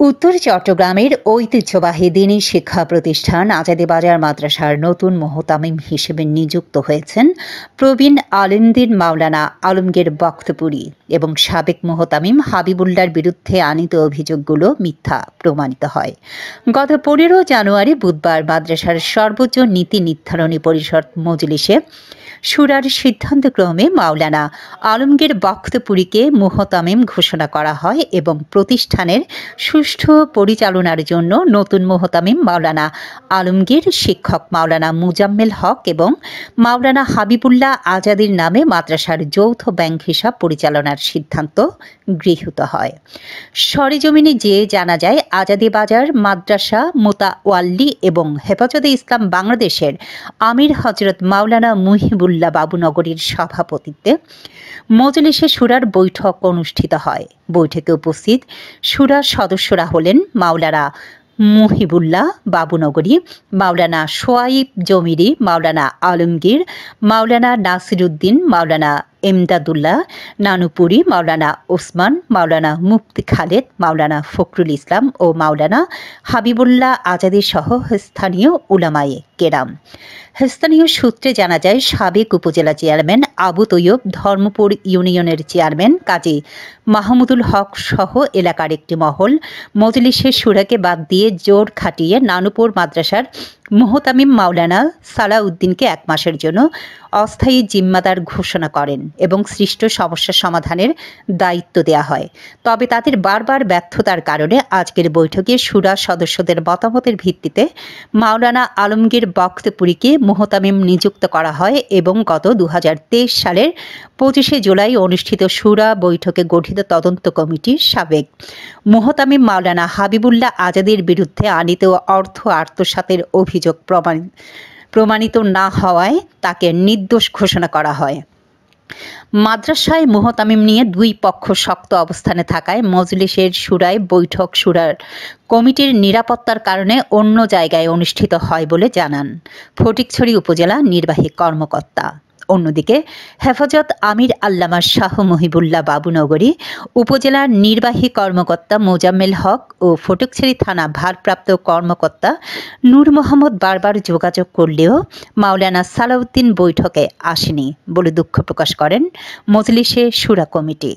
উত্তর চট্টগ্রামের ঐতিহ্যবাহী দ্বীনী শিক্ষা প্রতিষ্ঠান আজাদী বাজার মাদ্রাসার নতুন মোহতামিম হিসেবে নিযুক্ত হয়েছেন প্রবীণ আলিমদ্বীন মাওলানা আলমগীর বখতপুরী এবং সাবেক মোহতামিম হাবিবুল্লাহর বিরুদ্ধে আনীত অভিযোগগুলো মিথ্যা প্রমাণিত হয়। গত 15 জানুয়ারি বুধবার মাদ্রাসার সর্বোচ্চ নীতি নির্ধারণী পরিষদ মজলিসে শুরার সিদ্ধান্তক্রমে মাওলানা আলমগীর বখতপুরীকে মোহতামিম ঘোষণা করা হয় এবং প্রতিষ্ঠানের সুষ্ঠু পরিচালনার জন্য নতুন মোহতামিম মাওলানা আলমগীর, শিক্ষক মাওলানা মুজাম্মেল হক এবং মাওলানা হাবিবুল্লাহ আজাদীর নামে মাদ্রাসার যৌথ ব্যাংক হিসাব পরিচালনার সিদ্ধান্ত গৃহীত হয়। সরেজমিনে যেয়ে জানা যায়, আজাদী বাজার মাদ্রাসা মোতাওয়াল্লি এবং হেফাজতে ইসলাম বাংলাদেশের আমির হজরত মাওলানা মুহিবুল্লাহ বাবুনগরীর সভাপতিত্বে মজলিসে শুরার বৈঠক অনুষ্ঠিত হয়। বৈঠকে উপস্থিত শুরার সদস্যরা হলেন মাওলানা মুহিবুল্লাহ বাবুনগরী, মাওলানা সোয়াইব জমিরি, মাওলানা আলমগীর, মাওলানা নাসিরুদ্দিন, মাওলানা এমদাদুল্লাহ নানুপুরি, মাওলানা ওসমান, মাওলানা মুফতি খালেদ, মাওলানা ফখরুল ইসলাম ও মাওলানা হাবিবুল্লাহ আজাদী সহ স্থানীয় উলামায়ে কেরাম। স্থানীয় সূত্রে জানা যায়, সাবেক উপজেলা চেয়ারম্যান আবু তৈয়ব, ধর্মপুর ইউনিয়নের চেয়ারম্যান কাজী মাহমুদুল হক সহ এলাকার একটি মহল মজলিসের শুরাকে বাদ দিয়ে জোর খাটিয়ে নানুপুর মাদ্রাসার মোহতামিম মাওলানা সালাউদ্দিনকে 1 মাসের জন্য অস্থায়ী জিম্মাদার ঘোষণা করেন এবং সৃষ্ট সমস্যা সমাধানের দায়িত্ব দেওয়া হয়। তবে তাদের বারবার ব্যর্থতার কারণে আজকের বৈঠকে শুরা সদস্যদের মতামতের ভিত্তিতে মাওলানা আলমগীর বখতপুরীকে মোহতামিম নিযুক্ত করা হয় এবং গত 2023 সালের 25 জুলাই অনুষ্ঠিত শুরা বৈঠকে গঠিত তদন্ত কমিটির সাবেক মোহতামিম মাওলানা হাবিবুল্লাহ আজাদীর বিরুদ্ধে আনীত অর্থ আত্মসাতের অভিযোগ প্রমাণিত না হওয়ায় তাকে নির্দোষ ঘোষণা করা হয়। মাদ্রাসায় মোহতামিম নিয়ে দুই পক্ষ শক্ত অবস্থানে থাকায় মজলিসের শুরায় বৈঠক শুরার কমিটির নিরাপত্তার কারণে অন্য জায়গায় অনুষ্ঠিত হয় বলে জানান ফটিকছড়ি উপজেলা নির্বাহী কর্মকর্তা। অন্যদিকে হেফাজত আমির আল্লামা শাহ মুহিবুল্লাহ বাবুনগরী, উপজেলার নির্বাহী কর্মকর্তা মোজাম্মেল হক ও ফটিকছড়ি থানা ভারপ্রাপ্ত কর্মকর্তা নূর মোহাম্মদ বারবার যোগাযোগ করলেও মাওলানা সালাউদ্দিন বৈঠকে আসেনি বলে দুঃখ প্রকাশ করেন মজলিসে শুরা কমিটি।